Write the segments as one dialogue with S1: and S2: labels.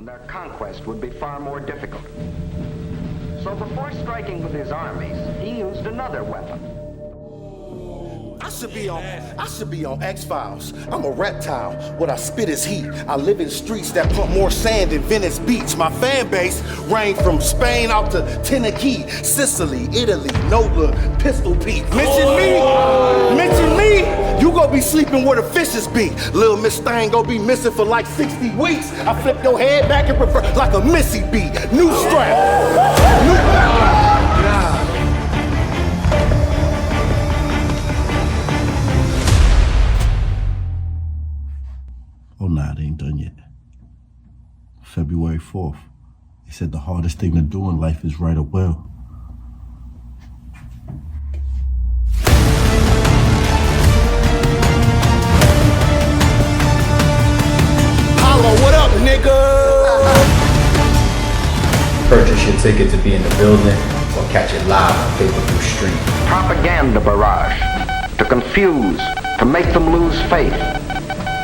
S1: and their conquest would be far more difficult. So before striking with his armies, he used another weapon.
S2: I should be on X-Files. I'm a reptile. What I spit is heat. I live in streets that pump more sand than Venice Beach. My fan base range from Spain out to Tennessee, Sicily, Italy, Nola, Pistol Pete. Mention me, you gonna be sleeping where the fishes be. Little Miss Thing gonna be missing for like 60 weeks. I flip your head back and reverse like a Missy beat. New strap.
S3: Oh, nah, it ain't done yet. February 4th. They said the hardest thing to do in life is write a will.
S2: Holla, what up, nigga?
S4: Purchase your ticket to be in the building or catch it live on pay-per-view stream.
S1: Propaganda barrage, to confuse, to make them lose faith,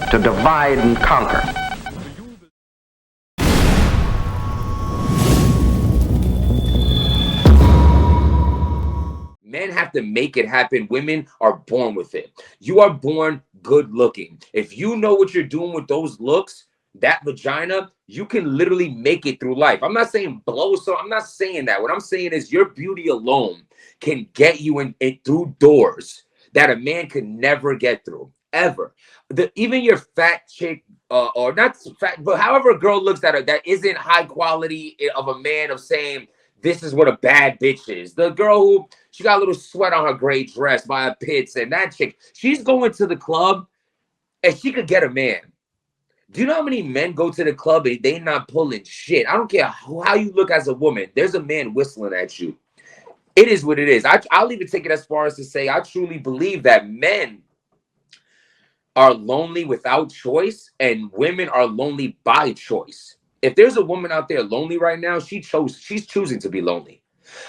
S1: to divide and conquer.
S5: Men have to make it happen. Women are born with it. You are born good looking. If you know what you're doing with those looks, that vagina, you can literally make it through life. I'm not saying blow, so I'm not saying that. What I'm saying is your beauty alone can get you in through doors that a man could never get through, ever. Even your fat chick, or not fat, but however a girl looks at her that isn't high quality of a man of saying, this is what a bad bitch is. The girl who, she got a little sweat on her gray dress by her pits, and that chick, she's going to the club and she could get a man. Do you know how many men go to the club and they not pulling shit? I don't care how you look as a woman. There's a man whistling at you. It is what it is. I'll even take it as far as to say I truly believe that men are lonely without choice and women are lonely by choice. If there's a woman out there lonely right now, she's choosing to be lonely.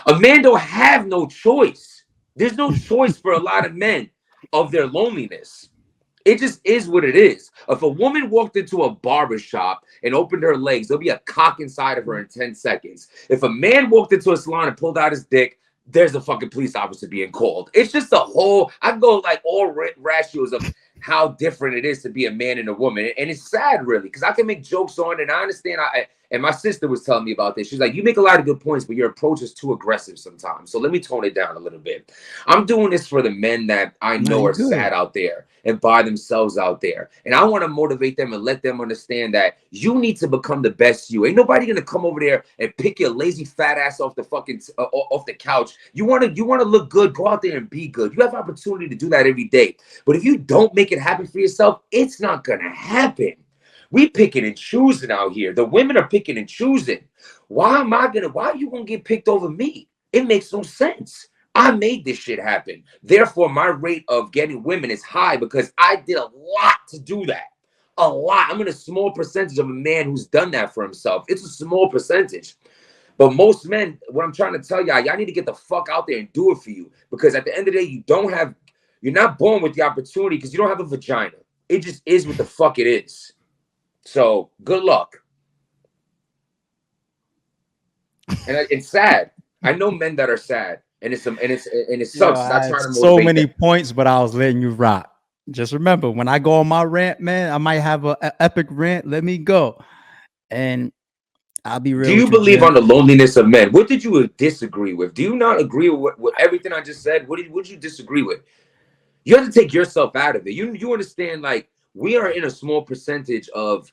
S5: A man don't have no choice. There's no choice for a lot of men of their loneliness. It just is what it is. If a woman walked into a barber shop and opened her legs, there'll be a cock inside of her in 10 seconds. If a man walked into a salon and pulled out his dick, there's a fucking police officer being called. It's just a whole, I go like all ratios of how different it is to be a man and a woman. And it's sad, really, because I can make jokes on it, and I understand. And my sister was telling me about this. She's like, you make a lot of good points, but your approach is too aggressive sometimes. So let me tone it down a little bit. I'm doing this for the men that I know are sad out there and by themselves out there. And I want to motivate them and let them understand that you need to become the best you. Ain't nobody going to come over there and pick your lazy fat ass off the fucking off the couch. You want to look good, go out there and be good. You have opportunity to do that every day. But if you don't make it happen for yourself, it's not going to happen. We picking and choosing out here. The women are picking and choosing. Why are you going to get picked over me? It makes no sense. I made this shit happen. Therefore, my rate of getting women is high because I did a lot to do that. A lot. I'm in a small percentage of a man who's done that for himself. It's a small percentage. But most men, what I'm trying to tell y'all need to get the fuck out there and do it for you. Because at the end of the day, you're not born with the opportunity because you don't have a vagina. It just is what the fuck it is. So good luck. And it's sad. I know men that are sad, and it sucks.
S6: Yo, I had so many points, but I was letting you rock. Just remember, when I go on my rant, man, I might have an epic rant. Let me go, and I'll be real.
S5: Do you believe on the loneliness of men? What did you disagree with? Do you not agree with everything I just said? What did you disagree with? You have to take yourself out of it. You understand? Like, we are in a small percentage of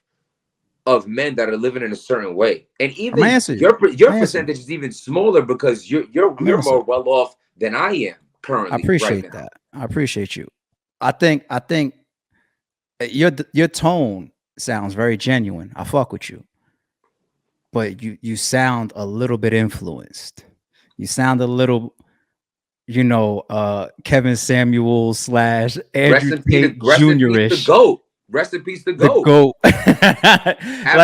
S5: men that are living in a certain way, and even your percentage is even smaller because you're more well off than I am currently.
S6: I appreciate that. I appreciate you. I think your tone sounds very genuine. I fuck with you, but you sound a little bit influenced. You sound a little, Kevin Samuel / Andrew Tate Jr.-ish.
S5: The GOAT. Rest in peace, the GOAT.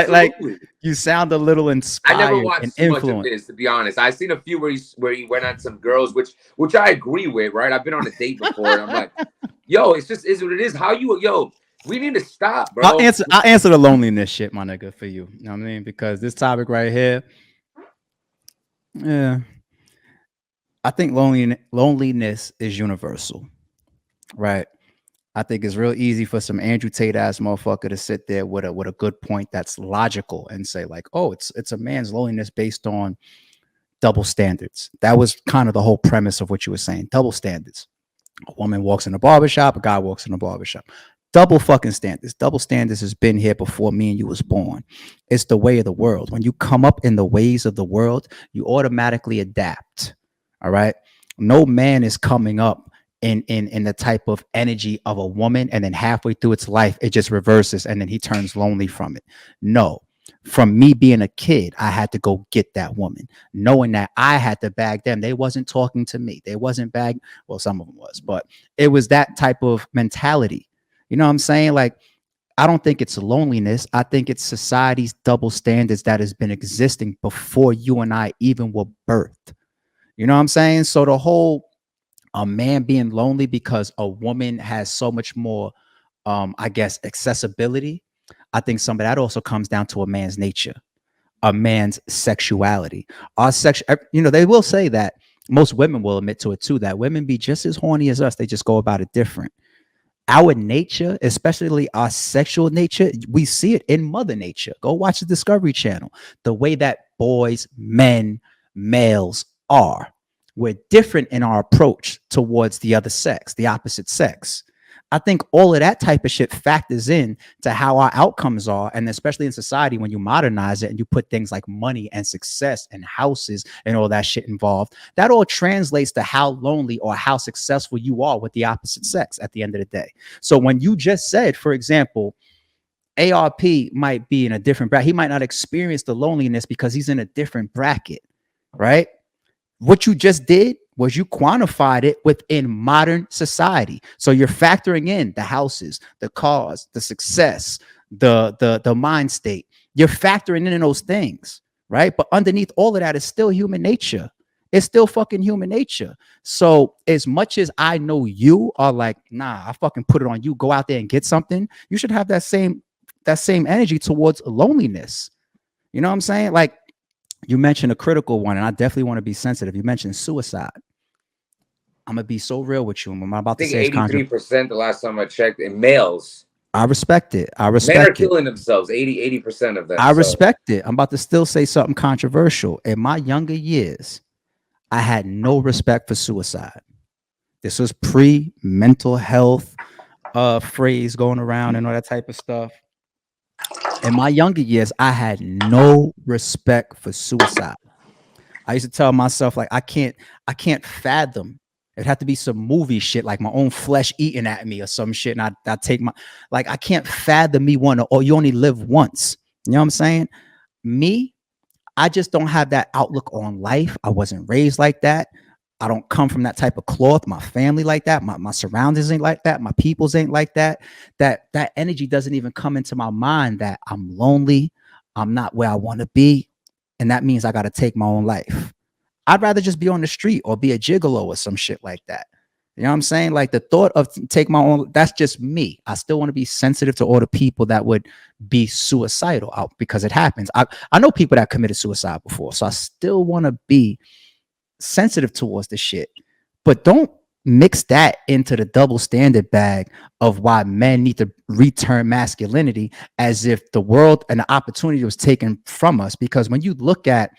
S6: like you sound a little inspired.
S5: I never watched too much of this, to be honest. I've seen a few where he went on some girls, which I agree with, right? I've been on a date before, and I'm like, yo, it's just is what it is. We need to stop, bro.
S6: I'll answer the loneliness shit, my nigga, for you. You know what I mean? Because this topic right here, yeah, I think loneliness is universal, right? I think it's real easy for some Andrew Tate ass motherfucker to sit there with a good point that's logical and say like, oh, it's a man's loneliness based on double standards. That was kind of the whole premise of what you were saying. Double standards. A woman walks in a barbershop, a guy walks in a barbershop. Double fucking standards. Double standards has been here before me and you was born. It's the way of the world. When you come up in the ways of the world, you automatically adapt. All right. No man is coming up in the type of energy of a woman, and then halfway through its life, it just reverses and then he turns lonely from it. No. From me being a kid, I had to go get that woman, knowing that I had to bag them. They wasn't talking to me. They wasn't bag. Well, some of them was, but it was that type of mentality. You know what I'm saying? Like, I don't think it's loneliness. I think it's society's double standards that has been existing before you and I even were birthed. You know what I'm saying? So the whole a man being lonely because a woman has so much more, I guess, accessibility. I think some of that also comes down to a man's nature, a man's sexuality. Our sex, you know, they will say that most women will admit to it too, that women be just as horny as us. They just go about it different. Our nature, especially our sexual nature, we see it in Mother Nature. Go watch the Discovery Channel. The way that boys, men, males are. We're different in our approach towards the other sex, the opposite sex. I think all of that type of shit factors in to how our outcomes are. And especially in society, when you modernize it and you put things like money and success and houses and all that shit involved, that all translates to how lonely or how successful you are with the opposite sex at the end of the day. So when you just said, for example, ARP might be in a different bracket, he might not experience the loneliness because he's in a different bracket, right? What you just did was you quantified it within modern society. So you're factoring in the houses, the cars, the success, the mind state. You're factoring in those things, right? But underneath all of that is still human nature. It's still fucking human nature. So as much as I know you are like, nah, I fucking put it on you, go out there and get something, you should have that same energy towards loneliness. You know what I'm saying? Like, you mentioned a critical one, and I definitely want to be sensitive. You mentioned suicide. I'm gonna be so real with you. I'm about to say
S5: 83% the last time I checked in males.
S6: I respect it. I respect
S5: Men are
S6: it.
S5: killing themselves. 80% of them.
S6: I respect it. I'm about to still say something controversial. In my younger years, I had no respect for suicide. This was pre-mental health phrase going around and all that type of stuff. In my younger years, I had no respect for suicide. I used to tell myself, like, I can't fathom. It'd have to be some movie shit, like my own flesh eating at me or some shit. And I take my, like, I can't fathom me wanting to, oh, you only live once. You know what I'm saying? Me, I just don't have that outlook on life. I wasn't raised like that. I don't come from that type of cloth. My family like that. My surroundings ain't like that. My peoples ain't like that. That energy doesn't even come into my mind that I'm lonely. I'm not where I want to be. And that means I got to take my own life. I'd rather just be on the street or be a gigolo or some shit like that. You know what I'm saying? Like the thought of take my own, that's just me. I still want to be sensitive to all the people that would be suicidal out because it happens. I know people that committed suicide before. So I still want to be sensitive towards the shit, but don't mix that into the double standard bag of why men need to return masculinity as if the world and the opportunity was taken from us. Because when you look at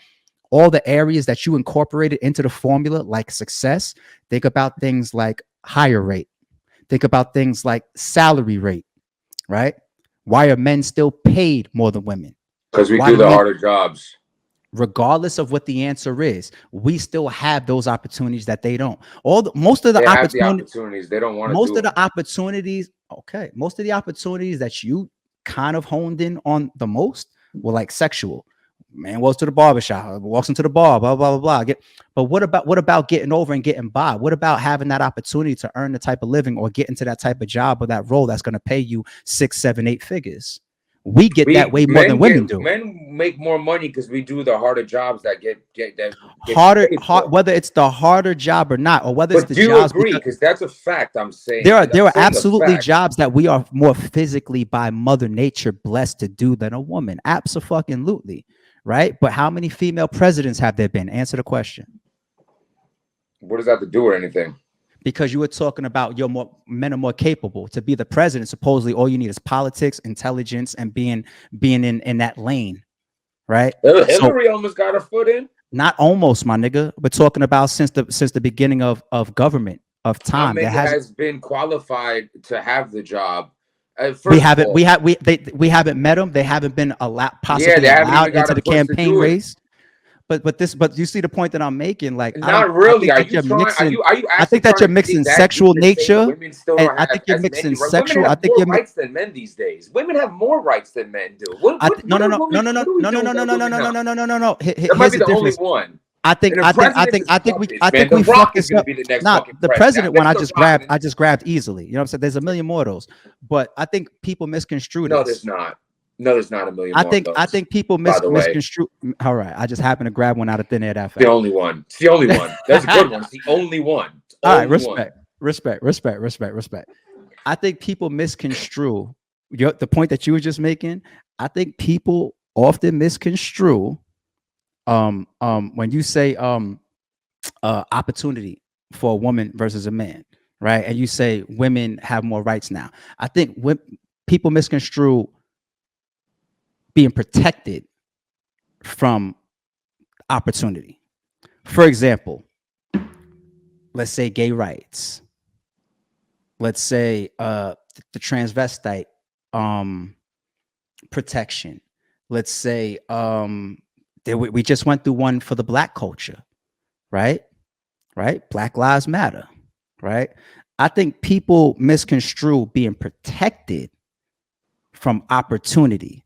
S6: all the areas that you incorporated into the formula, like success, think about things like higher rate, think about things like salary rate, right? Why are men still paid more than women?
S5: Because we do the harder jobs.
S6: Regardless of what the answer is, we still have those opportunities that they don't. Most of the opportunities they don't want to. Most of the opportunities, okay, most of the opportunities that you kind of honed in on the most were like sexual. Man walks to the barbershop, walks into the bar, blah blah blah blah. But what about getting over and getting by? What about having that opportunity to earn the type of living or get into that type of job or that role that's going to pay you 6, 7, 8 figures? We get that way more than women do.
S5: Men make more money because we do the harder jobs that get
S6: harder, whether it's the harder job or not, or whether it's the
S5: do you
S6: jobs.
S5: agree? Because that's a fact. I'm saying
S6: there are absolutely jobs that we are more physically by Mother Nature blessed to do than a woman. Absolutely, right? But how many female presidents have there been? Answer the question.
S5: What does that have to do with anything?
S6: Because you were talking about men are more capable to be the president. Supposedly, all you need is politics, intelligence, and being in that lane, right?
S5: Hillary almost got her foot in.
S6: Not almost, my nigga. We're talking about since the beginning of government of time.
S5: That has been qualified to have the job.
S6: We haven't met them. They haven't been allowed into the campaign race. But you see the point that I'm making, like
S5: not really.
S6: I think that you're mixing sexual nature. I think you're mixing sexual. I think you're
S5: rights than men these days. Women have more rights than men do. No.
S6: That might be the only one. I think we fucked this up. Not the president one. I just grabbed easily. You know what I'm saying? There's a million more of those, but I think people misconstrue this.
S5: No, there's not. No, there's not a million.
S6: I think people misconstrue. All right, I just happened to grab one out of thin air. That
S5: the only one. It's the only one. That's a good one. It's the only one.
S6: All right, respect. I think people misconstrue the point that you were just making. I think people often misconstrue when you say opportunity for a woman versus a man, right? And you say women have more rights now. I think people misconstrue being protected from opportunity. For example, let's say gay rights. Let's say the transvestite protection. Let's say we just went through one for the Black culture, right? Black Lives Matter, right? I think people misconstrue being protected from opportunity.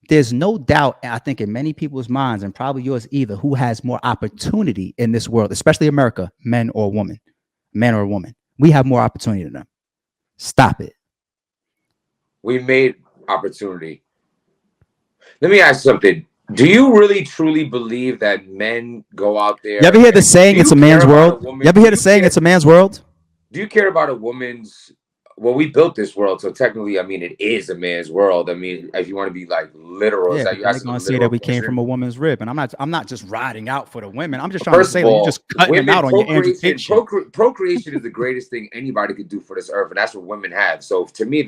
S6: There's no doubt, I think, in many people's minds, and probably yours either, who has more opportunity in this world, especially America, man or a woman. We have more opportunity than them. Stop it.
S5: We made opportunity. Let me ask something. Do you really truly believe that men go out there?
S6: You ever hear the saying it's a man's world? You ever hear the saying it's a man's world?
S5: Do you care about a woman's? Well, we built this world, so technically, I mean, it is a man's world. I mean, if you want to be like literal,
S6: yeah, you're going to say that we came from a woman's rib, and I'm not just riding out for the women. I'm just trying to say that you're just cutting them out on your amputation.
S5: Procreation is the greatest thing anybody could do for this earth, and that's what women have. So to me,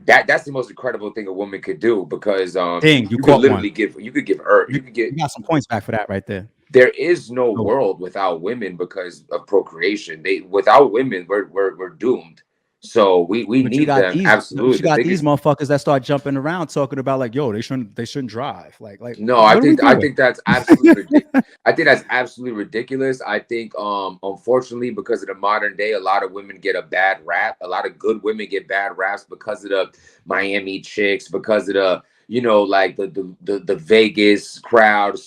S5: that's the most incredible thing a woman could do because you could literally give her you
S6: got some points back for that right there.
S5: There is no world without women because of procreation. Without women, we're doomed. So we need them absolutely.
S6: You got these motherfuckers that start jumping around talking about like, yo, they shouldn't drive. Like
S5: no, I think that's absolutely ridiculous. I think that's absolutely ridiculous. I think unfortunately because of the modern day, a lot of women get a bad rap. A lot of good women get bad raps because of the Miami chicks, because of the like the Vegas crowd.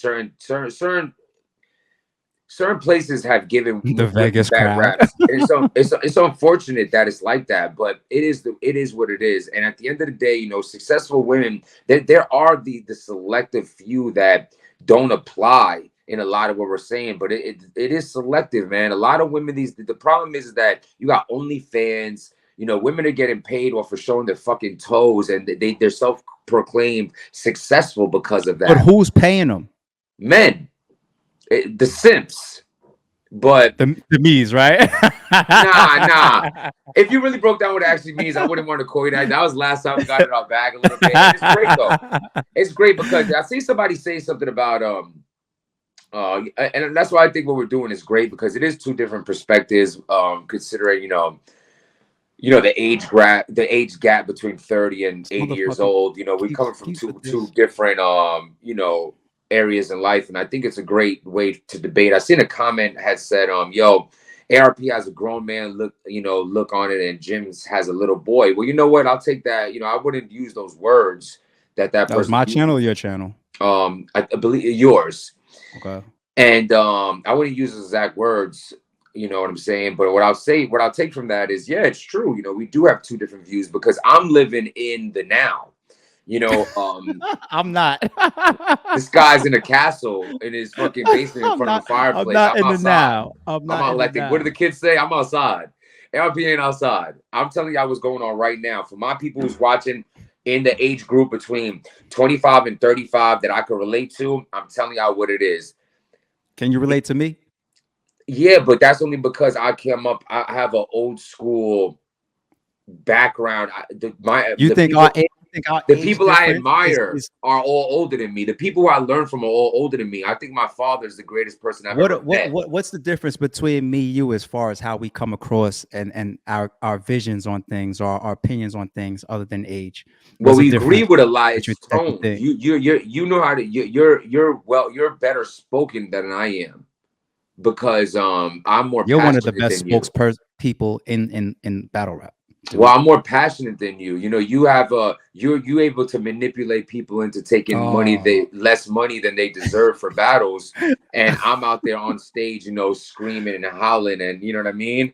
S5: Certain places have given
S6: the Vegas crowd
S5: raps. It's unfortunate that it's like that, but it is what it is. And at the end of the day, successful women, there are the selective few that don't apply in a lot of what we're saying, but it is selective, man. A lot of women, the problem is that you got OnlyFans. Women are getting paid off for showing their fucking toes, and they're self-proclaimed successful because of that.
S6: But who's paying them?
S5: Men. The simps, but
S6: the me's, right?
S5: nah. If you really broke down what it actually means, I wouldn't want to call you that. That was last time we got it our bag a little bit. It's great though. It's great because I see somebody say something about and that's why I think what we're doing is great because it is two different perspectives. Considering the age gap between 30 and 80 years old. We're coming from two different areas in life, and I think it's a great way to debate. I seen a comment had said, yo, ARP has a grown man look on it, and Jimz has a little boy. Well, you know what? I'll take that. I wouldn't use those words that was
S6: my channel or your channel.
S5: I believe yours.
S6: Okay.
S5: And I wouldn't use those exact words. You know what I'm saying? But what I'll take from that is, yeah, it's true. We do have two different views because I'm living in the now. You know,
S6: I'm not.
S5: this guy's in a castle in his fucking basement in front of a fireplace.
S6: I'm not in the
S5: outside.
S6: now. I'm
S5: I'm
S6: not
S5: out
S6: in
S5: like
S6: the now.
S5: what do the kids say? I'm outside. ARP ain't outside. I'm telling y'all what's going on right now. For my people who's watching in the age group between 25 and 35 that I can relate to, I'm telling y'all what it is.
S6: Can you relate to me?
S5: Yeah, but that's only because I have an old school background. The people I admire are all older than me. The people who I learn from are all older than me. I think my father is the greatest person I've ever met.
S6: What's the difference between me and you as far as how we come across and our visions on things or our opinions on things other than age?
S5: Well, we agree with a lot. It's tone. You know how to you're better spoken than I am because I'm more.
S6: You're one of the best spokespeople in battle rap.
S5: Well, I'm more passionate than you. You know, you able to manipulate people into taking less money than they deserve for battles, and I'm out there on stage, you know, screaming and howling, and you know what I mean.